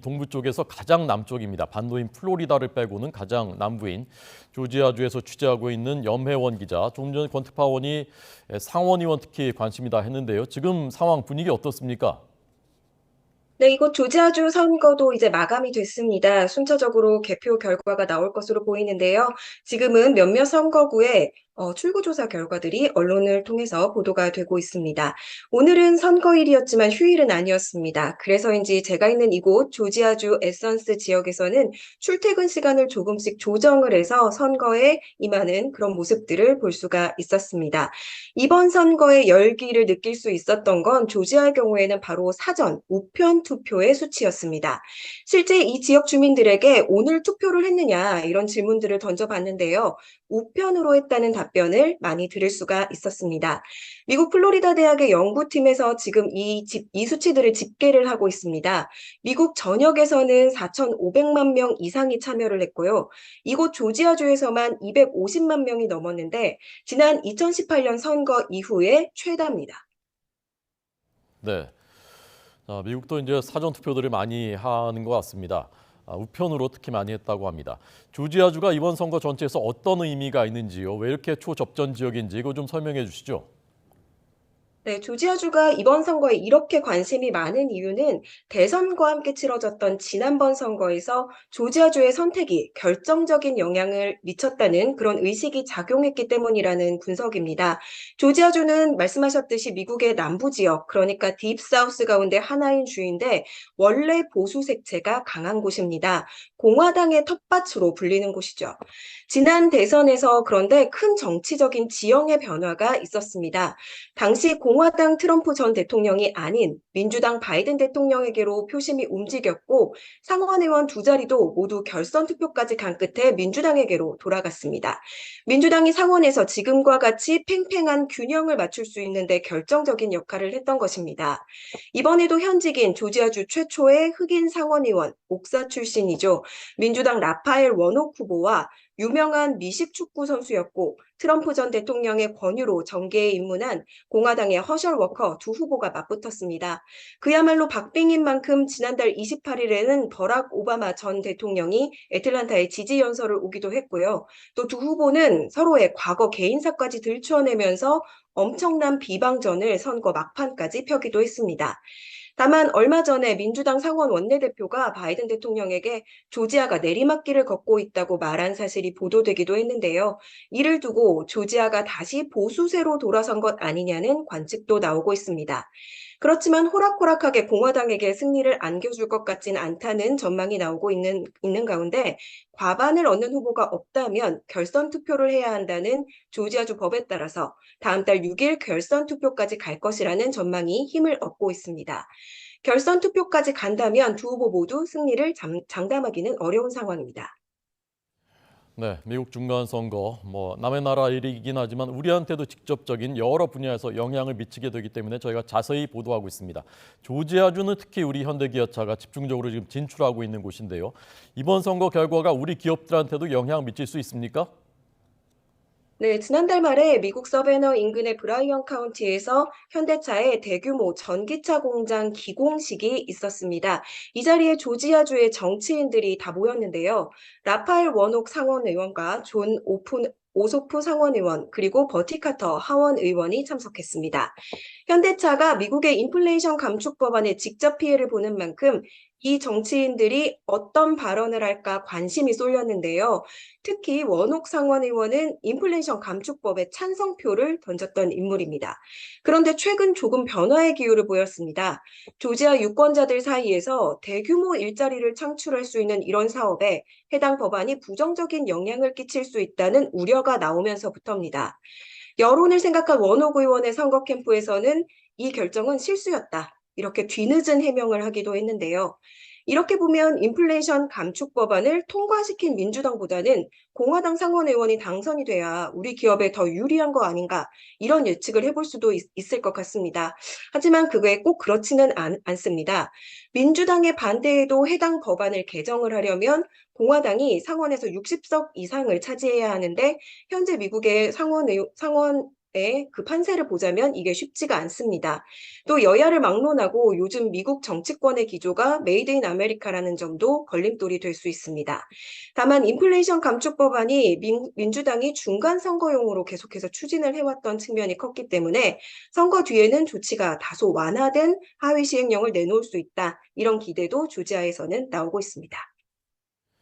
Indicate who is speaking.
Speaker 1: 동부 쪽에서 가장 남쪽입니다. 반도인 플로리다를 빼고는 가장 남부인 조지아주에서 취재하고 있는 염혜원 기자. 조금 전에 권특파원이 상원 의원 특히 관심이다 했는데요. 지금 상황 분위기 어떻습니까?
Speaker 2: 네, 이곳 조지아주 선거도 이제 마감이 됐습니다. 순차적으로 개표 결과가 나올 것으로 보이는데요. 지금은 몇몇 선거구에 출구조사 결과들이 언론을 통해서 보도가 되고 있습니다. 오늘은 선거일이었지만 휴일은 아니었습니다. 그래서인지 제가 있는 이곳 조지아주 에선스 지역에서는 출퇴근 시간을 조금씩 조정을 해서 선거에 임하는 그런 모습들을 볼 수가 있었습니다. 이번 선거의 열기를 느낄 수 있었던 건 조지아의 경우에는 바로 사전 우편 투표의 수치였습니다. 실제 이 지역 주민들에게 오늘 투표를 했느냐 이런 질문들을 던져봤는데요. 우편으로 했다는 답변을 많이 들을 수가 있었습니다. 미국 플로리다 대학의 연구팀에서 지금 이 수치들을 집계를 하고 있습니다. 미국 전역에서는 4,500만 명 이상이 참여를 했고요. 이곳 조지아주에서만 250만 명이 넘었는데 지난 2018년 선거 이후에 최다입니다.
Speaker 1: 네. 미국도 이제 사전 투표들을 많이 하는 것 같습니다. 우편으로 특히 많이 했다고 합니다. 조지아주가 이번 선거 전체에서 어떤 의미가 있는지요? 왜 이렇게 초접전 지역인지 이거 좀 설명해 주시죠.
Speaker 2: 네, 조지아주가 이번 선거에 이렇게 관심이 많은 이유는 대선과 함께 치러졌던 지난번 선거에서 조지아주의 선택이 결정적인 영향을 미쳤다는 그런 의식이 작용했기 때문이라는 분석입니다. 조지아주는 말씀하셨듯이 미국의 남부 지역, 그러니까 딥사우스 가운데 하나인 주인데 원래 보수 색채가 강한 곳입니다. 공화당의 텃밭으로 불리는 곳이죠. 지난 대선에서 그런데 큰 정치적인 지형의 변화가 있었습니다. 당시 공화당 트럼프 전 대통령이 아닌 민주당 바이든 대통령에게로 표심이 움직였고 상원의원 두 자리도 모두 결선 투표까지 간 끝에 민주당에게로 돌아갔습니다. 민주당이 상원에서 지금과 같이 팽팽한 균형을 맞출 수 있는데 결정적인 역할을 했던 것입니다. 이번에도 현직인 조지아주 최초의 흑인 상원의원, 옥사 출신이죠. 민주당 라파엘 워녹 후보와 유명한 미식 축구 선수였고 트럼프 전 대통령의 권유로 정계에 입문한 공화당의 허셜 워커 두 후보가 맞붙었습니다. 그야말로 박빙인 만큼 지난달 28일에는 버락 오바마 전 대통령이 애틀란타에 지지 연설을 오기도 했고요. 또 두 후보는 서로의 과거 개인사까지 들추어내면서 엄청난 비방전을 선거 막판까지 펴기도 했습니다. 다만 얼마 전에 민주당 상원 원내대표가 바이든 대통령에게 조지아가 내리막길을 걷고 있다고 말한 사실이 보도되기도 했는데요. 이를 두고 조지아가 다시 보수세로 돌아선 것 아니냐는 관측도 나오고 있습니다. 그렇지만 호락호락하게 공화당에게 승리를 안겨줄 것 같진 않다는 전망이 나오고 있는 가운데 과반을 얻는 후보가 없다면 결선 투표를 해야 한다는 조지아주 법에 따라서 다음 달 6일 결선 투표까지 갈 것이라는 전망이 힘을 얻고 있습니다. 결선 투표까지 간다면 두 후보 모두 승리를 장담하기는 어려운 상황입니다.
Speaker 1: 네, 미국 중간 선거 남의 나라 일이긴 하지만 우리한테도 직접적인 여러 분야에서 영향을 미치게 되기 때문에 저희가 자세히 보도하고 있습니다. 조지아주는 특히 우리 현대기아차가 집중적으로 지금 진출하고 있는 곳인데요. 이번 선거 결과가 우리 기업들한테도 영향 미칠 수 있습니까?
Speaker 2: 네, 지난달 말에 미국 서베너 인근의 브라이언 카운티에서 현대차의 대규모 전기차 공장 기공식이 있었습니다. 이 자리에 조지아주의 정치인들이 다 모였는데요. 라파엘 워녹 상원 의원과 존 오소프 상원 의원, 그리고 버티 카터 하원 의원이 참석했습니다. 현대차가 미국의 인플레이션 감축 법안에 직접 피해를 보는 만큼 이 정치인들이 어떤 발언을 할까 관심이 쏠렸는데요. 특히 원옥 상원 의원은 인플레이션 감축법에 찬성표를 던졌던 인물입니다. 그런데 최근 조금 변화의 기울을 보였습니다. 조지아 유권자들 사이에서 대규모 일자리를 창출할 수 있는 이런 사업에 해당 법안이 부정적인 영향을 끼칠 수 있다는 우려가 나오면서부터입니다. 여론을 생각한 원옥 의원의 선거 캠프에서는 이 결정은 실수였다. 이렇게 뒤늦은 해명을 하기도 했는데요. 이렇게 보면 인플레이션 감축 법안을 통과시킨 민주당보다는 공화당 상원 의원이 당선이 돼야 우리 기업에 더 유리한 거 아닌가 이런 예측을 해볼 수도 있을 것 같습니다. 하지만 그게 꼭 그렇지는 않습니다. 민주당의 반대에도 해당 법안을 개정을 하려면 공화당이 상원에서 60석 이상을 차지해야 하는데 현재 미국의 상원 그 판세를 보자면 이게 쉽지가 않습니다. 또 여야를 막론하고 요즘 미국 정치권의 기조가 메이드 인 아메리카라는 점도 걸림돌이 될 수 있습니다. 다만 인플레이션 감축 법안이 민주당이 중간 선거용으로 계속해서 추진을 해왔던 측면이 컸기 때문에 선거 뒤에는 조치가 다소 완화된 하위 시행령을 내놓을 수 있다. 이런 기대도 조지아에서는 나오고 있습니다.